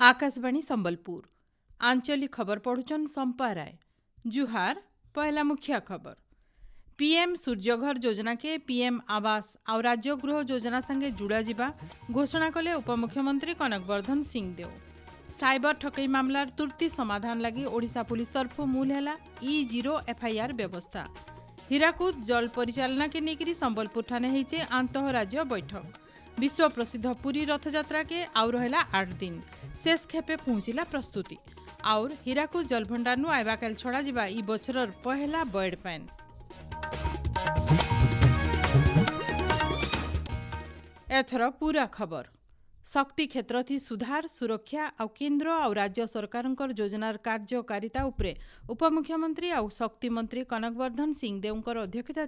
आकाशवाणी संबलपुर आंचलिक खबर पढ़ुचन संपा राय। जुहार। पहला मुख्य खबर। पीएम सूर्यघर योजना के पीएम आवास और राज्य गृह योजना संगे जुड़ा जिबा घोषणा कले उपमुख्यमंत्री कनकवर्धन सिंहदेव। साइबर ठकई मामलार तुर्ती समाधान लगी ओडिशा पुलिस तरफ मूल है E0 FIR व्यवस्था। हीराकुद जल परिचालना के नेकरी संबलपुर ठाने होइचे आंतः राज्य बैठक। विश्व प्रसिद्ध पुरी रथयात्रा के आउ रहा 8 दिन शेष खेपे पहुंचला प्रस्तुति। और हीराकुद जलभंडार आइबा काल छड़ा जिबा ई बछरर पहला बर्ड पैन। एथर पूरा खबर। शक्ति क्षेत्र थी सुधार सुरक्षा और केंद्र और राज्य सरकार योजनार कार्यकारिता उपरे उपमुख्यमंत्री और शक्ति मंत्री कनकवर्धन सिंहदेव अध्यक्षता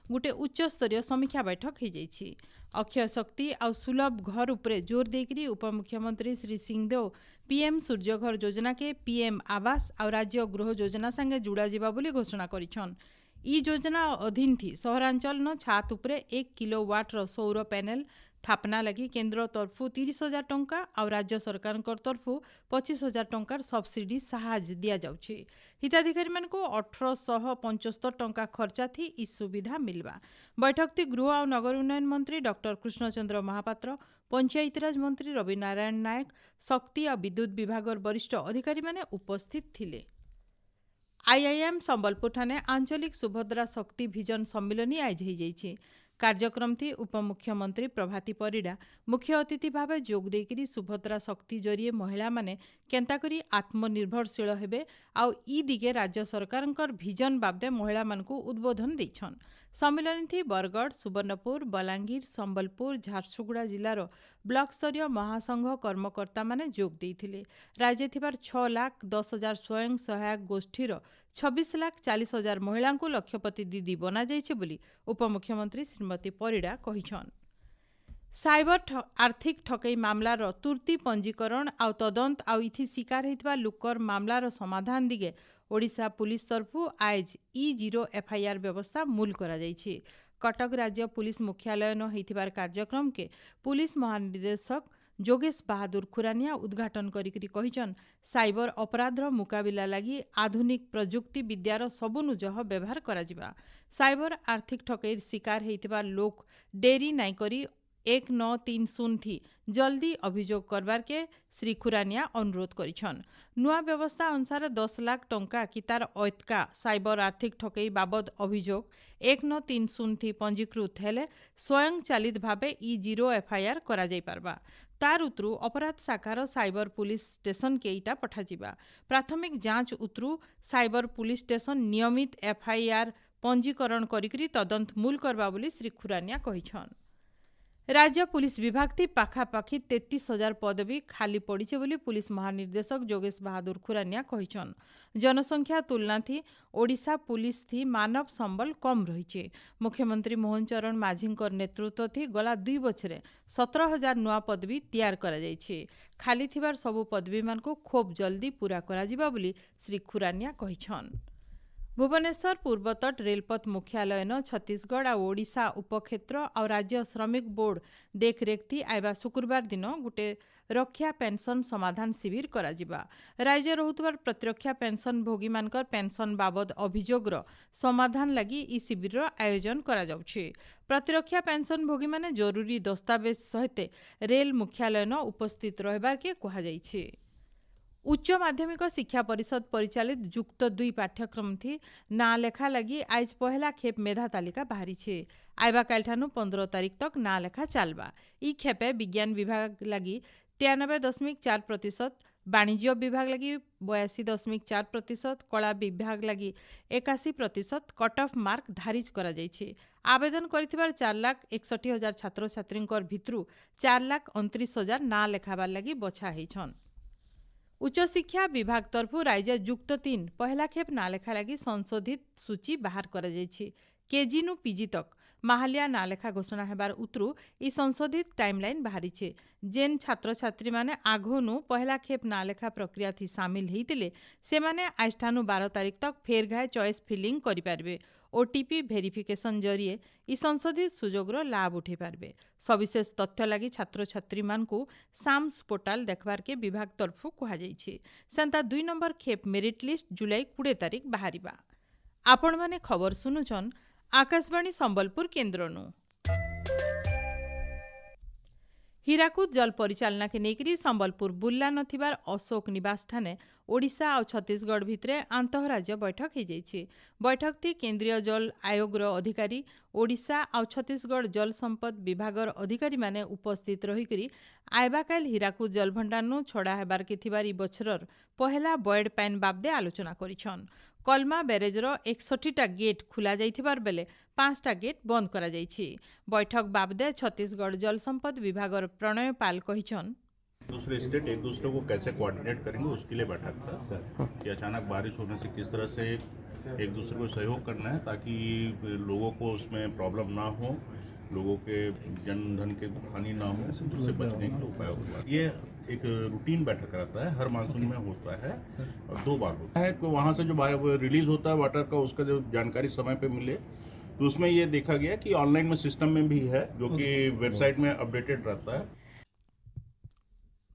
गोटे उच्च स्तरीय समीक्षा बैठक हो जाइछि। अक्षय शक्ति और सुलभ घर उपरे जोर देकरी उपमुख्यमंत्री श्री सिंहदेव पीएम सूर्यघर योजना के पीएम आवास और राज्य गृह योजना संगे जुड़ा जिबा बोली घोषणा करिछन। ई योजना अधीन थी सहरांचल न छात उपरे 1 किलोवाट सौर पैनल स्थापना लगी केंद्र तरफ 30,000 टंका और राज्य सरकार तरफ 25,000 टंकार सब्सिडी साहाय्य दिया जाउछि। हिताधिकारी मान को 1875 टंका खर्चा थी इस सुविधा मिलवा। बैठक थी गृह और नगर उन्नयन मंत्री डॉक्टर कृष्णचंद्र महापात्र, पंचायतीराज मंत्री रवि नारायण नायक, शक्ति और विद्युत विभाग वरिष्ठ अधिकारी माने उपस्थित थिले। आईआईएम संबलपुर ठाने आंचलिक सुभद्रा शक्ति भिजन सम्मिलनी आज हो जाइछि। कार्यक्रम थी उपमुख्यमंत्री प्रभाती परिडा मुख्य अतिथि भाव जोग देकरी सुभद्रा शक्ति जरिए महिला माने केंता करी आत्मनिर्भरशील हेबे आउ ई दिगे राज्य सरकारंकर भिजन बाबदे महिला मानकु उद्बोधन दैछन। सम्मेलन थी बरगढ़, सुवर्णपुर, बलांगीर, संबलपुर, झारसुगुड़ा जिलार ब्लॉक स्तरीय महासंघ कर्मकर्ता माने जोग देइथिले। राज्य थिबार 6,10,000 स्वयं सहायक गोष्ठीर 26,40,000 महिला को लक्षपति दीदी बना जाइछे बोली उपमुख्यमंत्री श्रीमती परिडा कहिछन। साइबर आर्थिक ठकई मामलार तुर्ती पंजीकरण आउ तदंत आउ इथि शिकार होइतबा लुकर मामलार समाधान दिगे ओडिशा पुलिस तरफ आज E0 FIR व्यवस्था मूल करा जाइछि। कटक राज्य पुलिस मुख्यालय न होइतिबार कार्यक्रम के पुलिस महानिदेशक जोगेश बहादुर खुरानिया उद्घाटन करिकरी कहिछन साइबर अपराधर मुकाबिला लगी आधुनिक प्रजुक्ति विद्यार सबुनुजह व्यवहार करा जिबा। साइबर आर्थिक ठकईर शिकार होइतिबा लोक डेरी नाई करी 1930 थी जल्दी अभियोग करबार के श्री खुरानिया अनुरोध करिछन। नुआ व्यवस्था अनुसार 10 लाख टंका कि तार ऐतका साइबर आर्थिक ठकई बाबद अभियोग 1930 थी पंजीकृत हेले स्वयं चालित भावे E0 FIR करा जाई पारबा। तार उतरू अपराध शाखार साइबर पुलिस स्टेशन के इटा पठाजिबा। प्राथमिक जांच उतरू साइबर पुलिस स्टेशन नियमित FIR पंजीकरण करिकरी तदंत मूल करबा बोली श्री खुरानिया कहिछन। राज्य पुलिस विभाग थी पाखापाखी 33,000 पदवी खाली पड़ीचे बोली पुलिस महानिर्देशक जोगेश बहादुर खुरानिया कहिछन। जनसंख्या तुलना थी ओडिशा पुलिस थी मानव संबल कम रहीचे। मुख्यमंत्री मोहन चरण माझींकर नेतृत्व थी गला 2 बछरे 17,000 नुआ पदवी तैयार करा जाइछे। खाली थिबार सबु पदवी मान को खूब जल्दी पूरा करा जिबा बोली श्री खुरानिया कहिछन। भुवनेश्वर पूर्वतट रेलपथ मुख्यालय न छत्तीसगढ़ और ओडिशा उपक्षेत्र और राज्य श्रमिक बोर्ड देखरेख थी आइबा शुक्रवार दिन गोटे रक्षा पेंशन समाधान शिविर करा जिबा। राज्य रहुतबार प्रतिरक्षा पेंशन भोगी मानकर पेंशन बाबद अभियोगर समाधान लगी ई शिविर आयोजन करा जाउछे। प्रतिरक्षा पेंशन भोगी माने जरूरी दस्तावेज सहित रेल मुख्यालय न उपस्थित रहबार के कहा जाइछे। उच्च माध्यमिक शिक्षा परिषद परिचालित युक्त 2 पाठ्यक्रम थी ना लेखा लगी आज पहला खेप मेधा तालिका बाहरी छे। आइबा काल ठानु 15 तारीख तक ना लेखा चलबा। ई खेपे विज्ञान विभाग लगी 93.4%, वाणिज्य विभाग लगी 82.4%, कला विभाग लगी 81% कट ऑफ मार्क धारिज करा जाइछे। आवेदन करिथिबार 4,61,000 छात्र छात्रींकर भितरु 4,29,000 ना लेखाबार लगी बछा हेछन। उच्च शिक्षा विभाग तरफ राज्य युक्त 3 पहला खेप ना लेखा लगी संशोधित सूची बाहर करा जाइछे। केजी नु पीजी तक माहालिया ना लेखा घोषणा हेबार उतरू ई संशोधित टाइमलाइन बाहरी छे। जेन छात्र छात्री माने आघोनु पहला खेप ना लेखा प्रक्रिया थी शामिल हेतिले से माने आइष्ठानु 12 तारीख तक फेर घाय चॉइस फिलिंग करि पारबे। ओटीपी भेरिफिकेशन जरिए ई संशोधित सुजोगर लाभ उठे पारबे। सविशेष तथ्य लगी छात्र छात्री मानकु साम्स पोर्टाल देखबार के विभाग तरफु कहा जाइछे। सेंता 2 नंबर खेप मेरिट लिस्ट जुलाई 20 तारीख बाहरिबा। आपण माने खबर सुनुछन आकाशवाणी संबलपुर केन्द्रनु। हीराकुद जल परिचालना के नेकरी संबलपुर बुल्ला नथिबार अशोक निवास ठाने ओडिशा और छत्तीसगढ़ भितरे आंतरराज्य बैठक हो जाइए। बैठक थी केंद्रीय जल आयोग अधिकारी ओडिशा और छत्तीसगढ़ जल संपद विभागर अधिकारी माने उपस्थित रही आयबा काल हीराकुद जल भंडार छड़ा हेबार के थिबार बछरर पहला बॉयड पैन बाबदे आलोचना करिछन। कलमा ब्यारेजर 61टा गेट खुला जाइथिबार बेले 5टा गेट बंद करा जाइछि। बैठक बाबदे छत्तीसगढ़ जल संपद विभागर प्रणय पाल कहिछन दूसरे स्टेट एक दूसरे को कैसे कोऑर्डिनेट करेंगे उसके लिए बैठक था कि अचानक बारिश होने से किस तरह से एक दूसरे को सहयोग करना है ताकि लोगों को उसमें प्रॉब्लम ना हो, लोगों के जन धन के हानि ना हो, उससे बचने के उपाय होगा। ये एक रूटीन बैठक रहता है, हर मानसून में होता है और 2 बार होता है। तो वहाँ से जो रिलीज होता है वाटर का उसका जो जानकारी समय पे मिले तो उसमें ये देखा गया कि ऑनलाइन में सिस्टम में भी है जो कि वेबसाइट में अपडेटेड रहता है।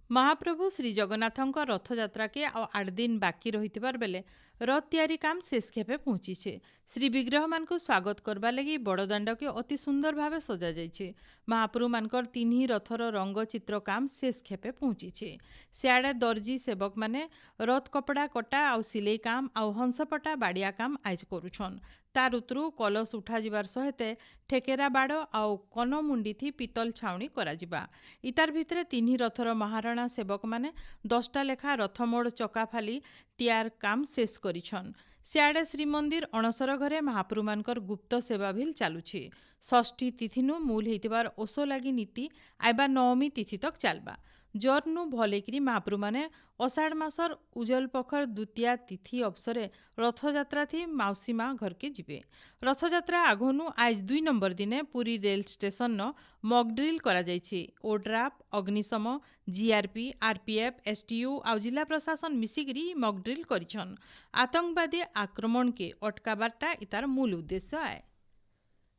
महाप्रभु श्री जगन्नाथଙ୍କ रथयात्रा के 8 दिन बाकी रहिथिबार बेले रथ तैयारी काम शेष खेपे पहुंचीछे। श्री विग्रह मानकु स्वागत करबा लगी बड़दाण्ड के अति सुंदर भावे सजा जाइछे। महाप्रभु मानकर 3 रथर रंग चित्र काम शेष खेपे पहुंचीछे। सियाड़े दर्जी सेवक माने रथ कपड़ा कटा आउ सिलाई काम आउ हंसपटा बाड़िया काम आज करुछन। तार उतरू कलश उठा जिबार सहिते ठेकेरा बाड़ आउ कनमुंडी थी पितल छाउणी करा जिबा। इतार भितरे 3 रथर महाराणा सेवक माने 10टा लेखा रथमोड़ चका फाली तैयार काम शेष करिछन। सियाड़े श्रीमंदिर अणसर घरे महाप्रभु मानकर गुप्त सेवा भिल चालुछि। षष्ठी तिथिनु मूल हेतिबार ओसो लागी नीति आइबा नवमी तिथि तक चालबा। जरनु भलेकरी महाप्रभु माने अषाढ़ मासर उजल पखर द्वितीया तिथि अवसरे रथयात्रा थी माउसी माँ घर के जिबे। रथयात्रा आगनु आज 2 नंबर दिने पुरी रेल स्टेशन न मॉकड्रिल करा जाइछि। ओड्राफ अग्निशम जीआरपी आरपीएफ एसटीयू आ जिला प्रशासन मिसिकरी मॉकड्रिल करिछन। आतंकवादी आक्रमण के अटकाबारटा इतार मूल उद्देश्य आए।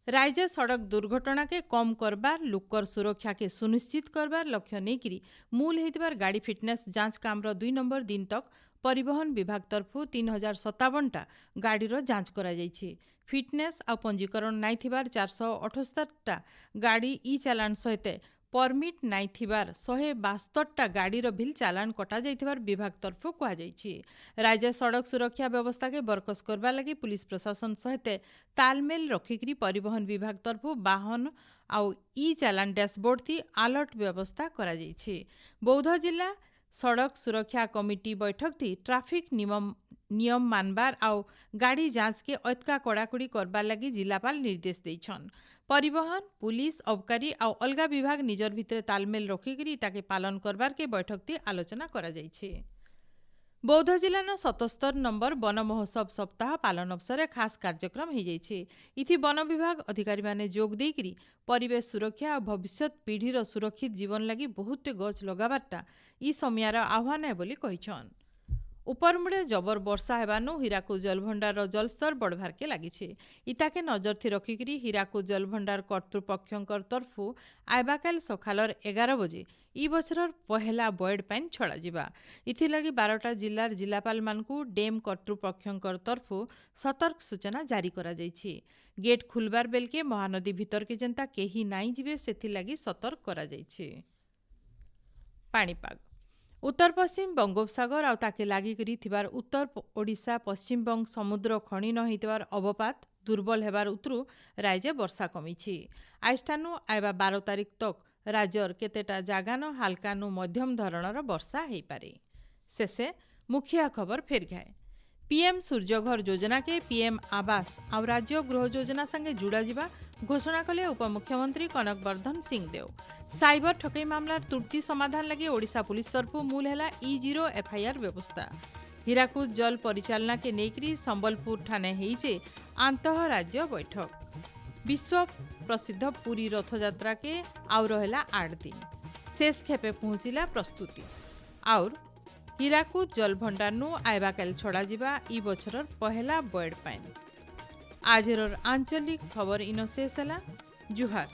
राज्य सड़क दुर्घटना के कम करबार लोकर सुरक्षा के सुनिश्चित करबार लक्ष्य नेकरी मूल हेतिबार गाड़ी फिटनेस जांच कामर 2 नंबर दिन तक परिवहन विभाग तरफु 3057टा गाड़ीर जांच करा जाइछि। फिटनेस आ पंजीकरण नाई थिबार 478टा गाड़ी ई चालान सहित परमिट नाई थिबार 172टा गाड़ीर बिल चालान कटा जाइथिबार विभाग तरफु कहा जाइछि। राज्य सड़क सुरक्षा व्यवस्था के बरकस करबा लगी पुलिस प्रशासन सहित तालमेल रखिकरी परिवहन विभाग तरफु वाहन आउ ई चालान डैशबोर्ड थी अलर्ट व्यवस्था करा जाइछि। बौद्ध जिला सड़क सुरक्षा कमिटी बैठक थी ट्राफिक नियम मानबार आउ गाड़ी जांच के अतका कड़ाकड़ी करबार लगी जिलापाल निर्देश देइछन। परिवहन पुलिस अबकारी आउ अलगा विभाग निजर भितरे तालमेल रखिकरी ताके पालन करबार के बैठक थी आलोचना करा जाइछे। बौद्ध जिलान 77 नंबर वन महोत्सव सप्ताह पालन अवसर खास कार्यक्रम हो जाइछे। इथि वन विभाग अधिकारी माने जोग देकरी परिवेश सुरक्षा और भविष्यत पीढ़ीर सुरक्षित जीवन लगी बहुत गछ लगाबारटा ई समयार आह्वान है बोली कहिछन। उपरमुड़े जबर वर्षा हेबानु हीराकुद जलभंडार जलस्तर बढ़वार के लागिछे। इताके नजर थी रखिकरी हीराकुद जलभंडार कर्तृपक्षंकर तरफु आयबाकाल सखालर 11 बजे ई बछरर पहला बॉयड पैन छड़ा जिबा। इथिलागी 12टा जिल्लार जिलापाल मानकु डेम कर्तृपक्षंकर तरफु सतर्क सूचना जारी करा जाइछि। गेट खुलबार बेलके महानदी भितर के जनता केही नाई जिबे सेथिलागी सतर्क करा जाइछि। पाणीपाग उत्तर पश्चिम बंगोपसागर आउ ताके लागिकरी थिबार उत्तर ओडिशा पश्चिम बंग समुद्र खणी न होइतिबार अवपात दुर्बल हेबार उतरू राज्य वर्षा कमिछि। आइष्ठानु आइबा 12 तारीख तक राज्यर केतेटा जागान हालकानु मध्यम धरणर वर्षा हेइपारे। शेषे मुखिया खबर फेर घाए। पीएम सूर्यघर योजना के पीएम आवास और राज्य गृह योजना संगे जुड़ा जिबा घोषणा कले उपमुख्यमंत्री कनकवर्धन सिंहदेव। साइबर ठकई मामलार त्रुटि समाधान लगे ओडिशा पुलिस तरफु मूल हेला E0 एफआईआर व्यवस्था। हीराकुद जल परिचालना के नेकरी संबलपुर ठाने होइछे आंतः राज्य बैठक। विश्व प्रसिद्ध पुरी रथयात्रा के आउ रहला 8 दिन शेष खेपे पहुंचला प्रस्तुति और हीराकुद जल भंडारनु आइबा काल छड़ा जिबा ई बछरर पहला बर्ड पाइन। आजर आंचलिक खबर इन शेष हला। जुहार।